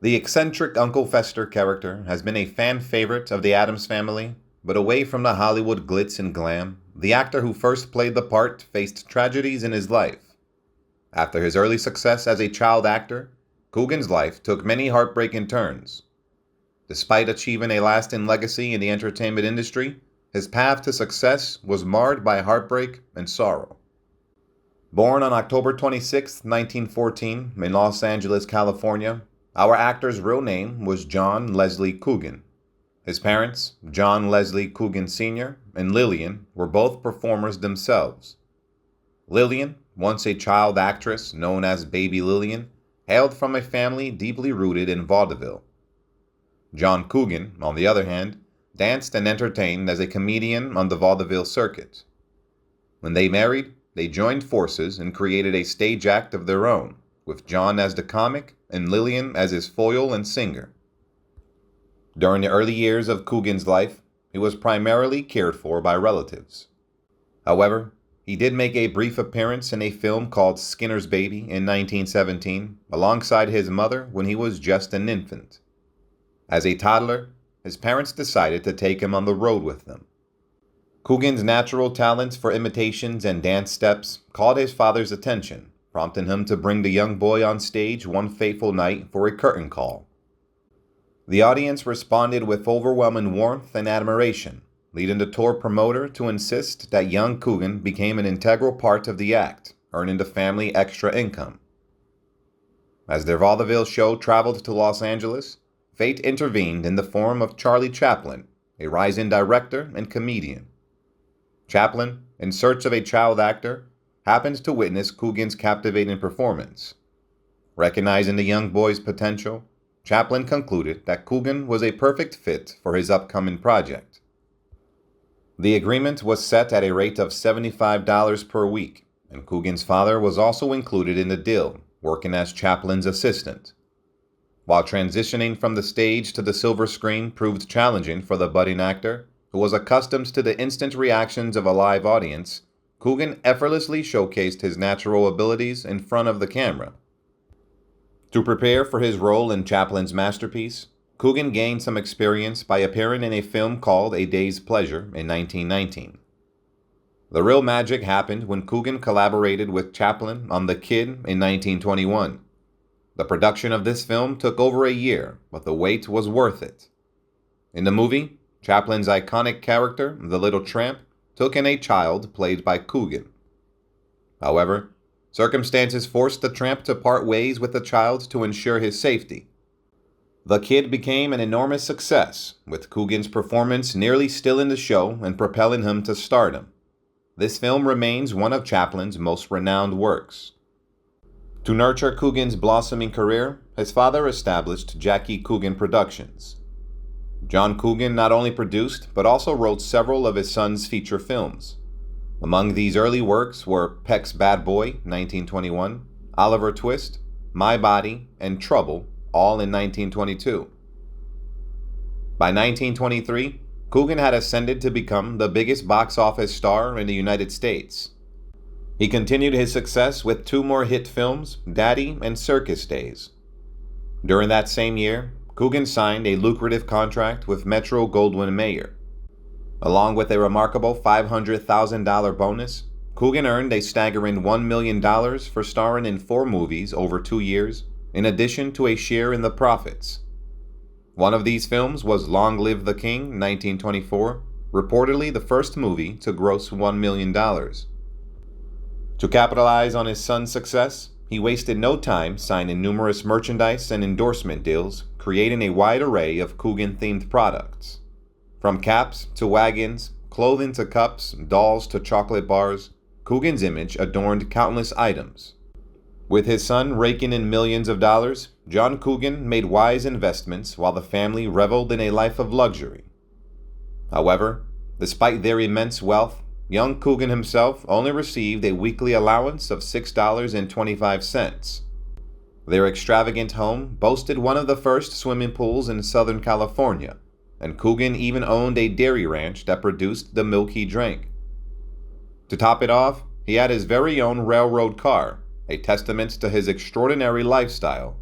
The eccentric Uncle Fester character has been a fan favorite of the Addams family, but away from the Hollywood glitz and glam, the actor who first played the part faced tragedies in his life. After his early success as a child actor, Coogan's life took many heartbreaking turns. Despite achieving a lasting legacy in the entertainment industry, his path to success was marred by heartbreak and sorrow. Born on October 26, 1914, in Los Angeles, California, our actor's real name was John Leslie Coogan. His parents, John Leslie Coogan Sr. and Lillian, were both performers themselves. Lillian, once a child actress known as Baby Lillian, hailed from a family deeply rooted in vaudeville. John Coogan, on the other hand, danced and entertained as a comedian on the vaudeville circuit. When they married, they joined forces and created a stage act of their own, with John as the comic and Lillian as his foil and singer. During the early years of Coogan's life, he was primarily cared for by relatives. However, he did make a brief appearance in a film called Skinner's Baby in 1917, alongside his mother when he was just an infant. As a toddler, his parents decided to take him on the road with them. Coogan's natural talents for imitations and dance steps caught his father's attention, prompting him to bring the young boy on stage one fateful night for a curtain call. The audience responded with overwhelming warmth and admiration, leading the tour promoter to insist that young Coogan became an integral part of the act, earning the family extra income. As their vaudeville show traveled to Los Angeles, fate intervened in the form of Charlie Chaplin, a rising director and comedian. Chaplin, in search of a child actor, happened to witness Coogan's captivating performance. Recognizing the young boy's potential, Chaplin concluded that Coogan was a perfect fit for his upcoming project. The agreement was set at a rate of $75 per week, and Coogan's father was also included in the deal, working as Chaplin's assistant. While transitioning from the stage to the silver screen proved challenging for the budding actor, who was accustomed to the instant reactions of a live audience, Coogan effortlessly showcased his natural abilities in front of the camera. To prepare for his role in Chaplin's masterpiece, Coogan gained some experience by appearing in a film called A Day's Pleasure in 1919. The real magic happened when Coogan collaborated with Chaplin on The Kid in 1921. The production of this film took over a year, but the wait was worth it. In the movie, Chaplin's iconic character, the Little Tramp, took in a child played by Coogan. However, circumstances forced the tramp to part ways with the child to ensure his safety. The Kid became an enormous success, with Coogan's performance nearly stealing the show and propelling him to stardom. This film remains one of Chaplin's most renowned works. To nurture Coogan's blossoming career, his father established Jackie Coogan Productions. John Coogan not only produced, but also wrote several of his son's feature films. Among these early works were Peck's Bad Boy, 1921, Oliver Twist, My Body, and Trouble, all in 1922. By 1923, Coogan had ascended to become the biggest box office star in the United States. He continued his success with two more hit films, Daddy and Circus Days. During that same year, Coogan signed a lucrative contract with Metro-Goldwyn-Mayer. Along with a remarkable $500,000 bonus, Coogan earned a staggering $1 million for starring in 4 movies over 2 years, in addition to a share in the profits. One of these films was Long Live the King, 1924, reportedly the first movie to gross $1 million. To capitalize on his son's success, he wasted no time signing numerous merchandise and endorsement deals, creating a wide array of Coogan-themed products. From caps to wagons, clothing to cups, dolls to chocolate bars, Coogan's image adorned countless items. With his son raking in millions of dollars, John Coogan made wise investments while the family reveled in a life of luxury. However, despite their immense wealth, young Coogan himself only received a weekly allowance of $6.25. Their extravagant home boasted one of the first swimming pools in Southern California, and Coogan even owned a dairy ranch that produced the milk he drank. To top it off, he had his very own railroad car, a testament to his extraordinary lifestyle.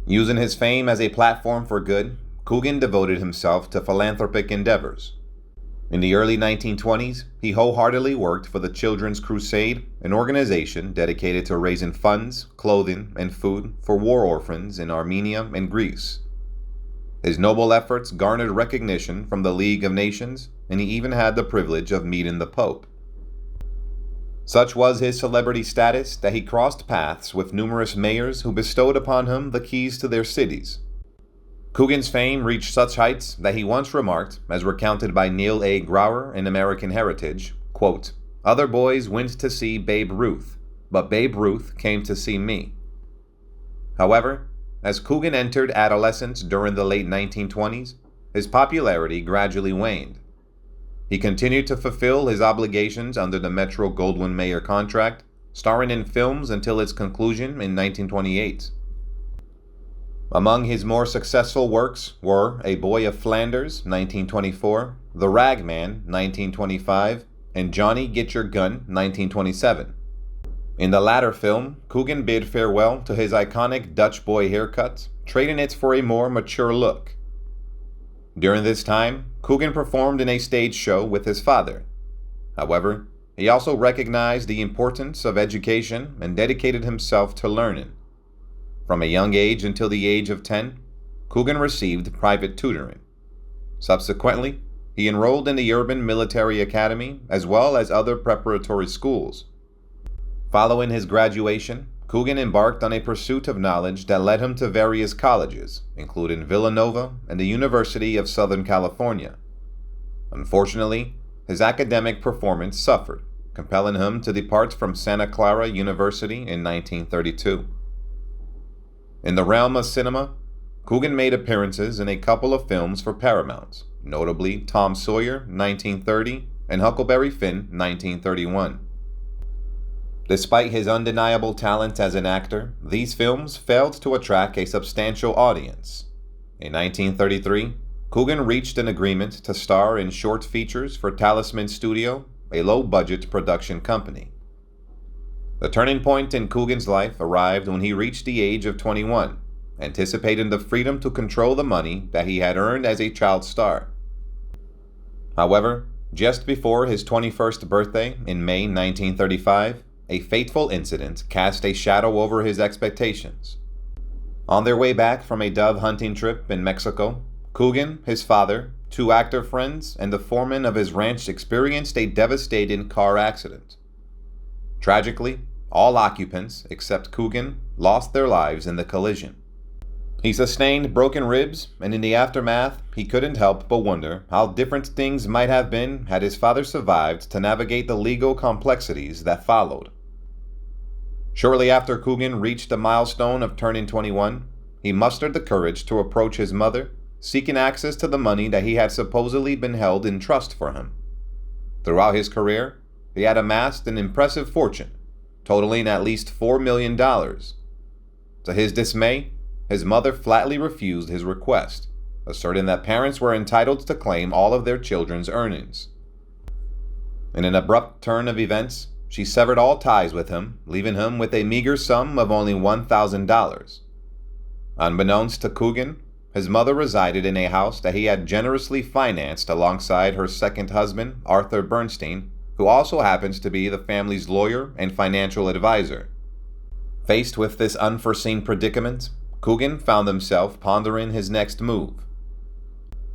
Using his fame as a platform for good, Coogan devoted himself to philanthropic endeavors. In the early 1920s, he wholeheartedly worked for the Children's Crusade, an organization dedicated to raising funds, clothing, and food for war orphans in Armenia and Greece. His noble efforts garnered recognition from the League of Nations, and he even had the privilege of meeting the Pope. Such was his celebrity status that he crossed paths with numerous mayors who bestowed upon him the keys to their cities. Coogan's fame reached such heights that he once remarked, as recounted by Neil A. Grower in American Heritage, quote, "Other boys went to see Babe Ruth, but Babe Ruth came to see me." However, as Coogan entered adolescence during the late 1920s, his popularity gradually waned. He continued to fulfill his obligations under the Metro-Goldwyn-Mayer contract, starring in films until its conclusion in 1928. Among his more successful works were A Boy of Flanders, 1924, The Rag Man, 1925, and Johnny Get Your Gun, 1927. In the latter film, Coogan bid farewell to his iconic Dutch boy haircut, trading it for a more mature look. During this time, Coogan performed in a stage show with his father. However, he also recognized the importance of education and dedicated himself to learning. From a young age until the age of 10, Coogan received private tutoring. Subsequently, he enrolled in the Urban Military Academy as well as other preparatory schools. Following his graduation, Coogan embarked on a pursuit of knowledge that led him to various colleges, including Villanova and the University of Southern California. Unfortunately, his academic performance suffered, compelling him to depart from Santa Clara University in 1932. In the realm of cinema, Coogan made appearances in a couple of films for Paramount, notably Tom Sawyer, 1930, and Huckleberry Finn, 1931. Despite his undeniable talent as an actor, these films failed to attract a substantial audience. In 1933, Coogan reached an agreement to star in short features for Talisman Studio, a low-budget production company. The turning point in Coogan's life arrived when he reached the age of 21, anticipating the freedom to control the money that he had earned as a child star. However, just before his 21st birthday in May 1935, a fateful incident cast a shadow over his expectations. On their way back from a dove hunting trip in Mexico, Coogan, his father, two actor friends, and the foreman of his ranch experienced a devastating car accident. Tragically, all occupants, except Coogan, lost their lives in the collision. He sustained broken ribs, and in the aftermath, he couldn't help but wonder how different things might have been had his father survived to navigate the legal complexities that followed. Shortly after Coogan reached the milestone of turning 21, he mustered the courage to approach his mother, seeking access to the money that he had supposedly been held in trust for him. Throughout his career, he had amassed an impressive fortune, totaling at least $4 million. To his dismay, his mother flatly refused his request, asserting that parents were entitled to claim all of their children's earnings. In an abrupt turn of events, she severed all ties with him, leaving him with a meager sum of only $1,000. Unbeknownst to Coogan, his mother resided in a house that he had generously financed alongside her second husband, Arthur Bernstein, who also happens to be the family's lawyer and financial advisor. Faced with this unforeseen predicament, Coogan found himself pondering his next move.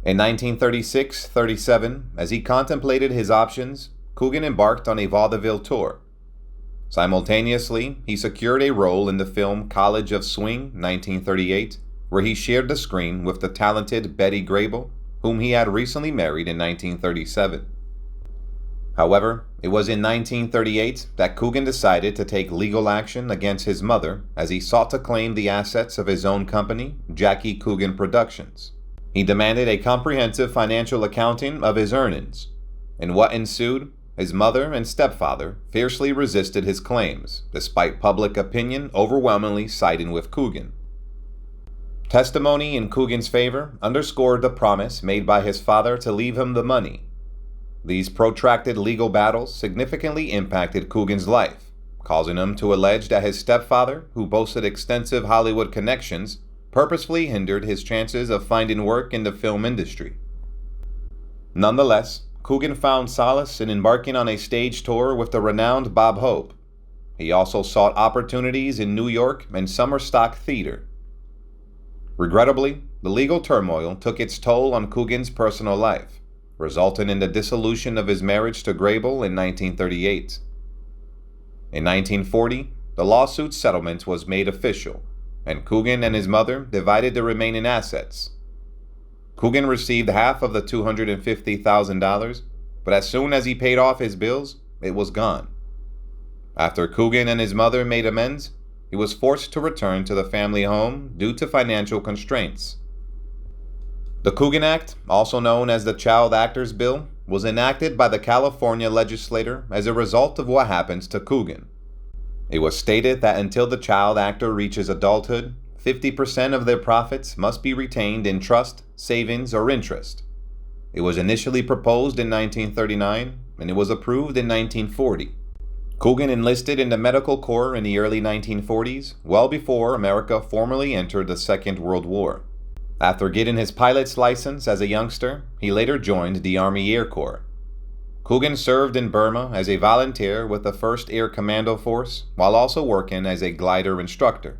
In 1936-37, as he contemplated his options, Coogan embarked on a vaudeville tour. Simultaneously, he secured a role in the film College of Swing, 1938, where he shared the screen with the talented Betty Grable, whom he had recently married in 1937. However, it was in 1938 that Coogan decided to take legal action against his mother as he sought to claim the assets of his own company, Jackie Coogan Productions. He demanded a comprehensive financial accounting of his earnings. In what ensued, his mother and stepfather fiercely resisted his claims, despite public opinion overwhelmingly siding with Coogan. Testimony in Coogan's favor underscored the promise made by his father to leave him the money. These protracted legal battles significantly impacted Coogan's life, causing him to allege that his stepfather, who boasted extensive Hollywood connections, purposefully hindered his chances of finding work in the film industry. Nonetheless, Coogan found solace in embarking on a stage tour with the renowned Bob Hope. He also sought opportunities in New York and summer stock theater. Regrettably, the legal turmoil took its toll on Coogan's personal life, resulting in the dissolution of his marriage to Grable in 1938. In 1940, the lawsuit settlement was made official, and Coogan and his mother divided the remaining assets. Coogan received half of the $250,000, but as soon as he paid off his bills, it was gone. After Coogan and his mother made amends, he was forced to return to the family home due to financial constraints. The Coogan Act, also known as the Child Actors Bill, was enacted by the California legislature as a result of what happens to Coogan. It was stated that until the child actor reaches adulthood, 50% of their profits must be retained in trust, savings, or interest. It was initially proposed in 1939, and it was approved in 1940. Coogan enlisted in the medical corps in the early 1940s, well before America formally entered the Second World War. After getting his pilot's license as a youngster, he later joined the Army Air Corps. Coogan served in Burma as a volunteer with the 1st Air Commando Force, while also working as a glider instructor.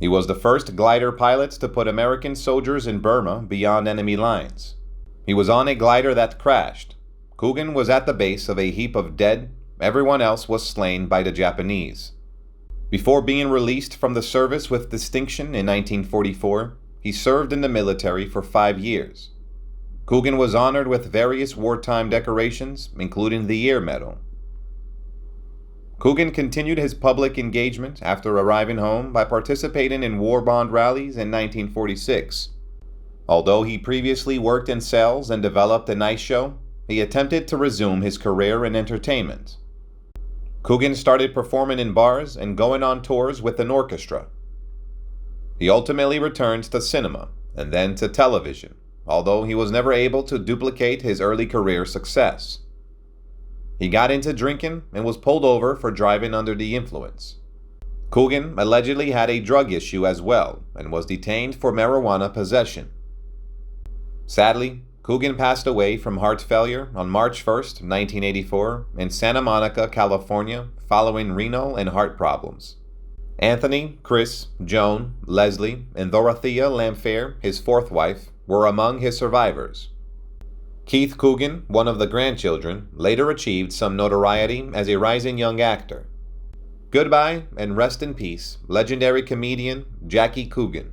He was the first glider pilot to put American soldiers in Burma beyond enemy lines. He was on a glider that crashed. Coogan was at the base of a heap of dead. Everyone else was slain by the Japanese. Before being released from the service with distinction in 1944, he served in the military for 5 years. Coogan was honored with various wartime decorations, including the Air Medal. Coogan continued his public engagement after arriving home by participating in war bond rallies in 1946. Although he previously worked in sales and developed an ice show, he attempted to resume his career in entertainment. Coogan started performing in bars and going on tours with an orchestra. He ultimately returned to cinema and then to television, although he was never able to duplicate his early career success. He got into drinking and was pulled over for driving under the influence. Coogan allegedly had a drug issue as well and was detained for marijuana possession. Sadly, Coogan passed away from heart failure on March 1, 1984, in Santa Monica, California, following renal and heart problems. Anthony, Chris, Joan, Leslie, and Dorothea Lamphere, his 4th wife, were among his survivors. Keith Coogan, one of the grandchildren, later achieved some notoriety as a rising young actor. Goodbye and rest in peace, legendary comedian Jackie Coogan.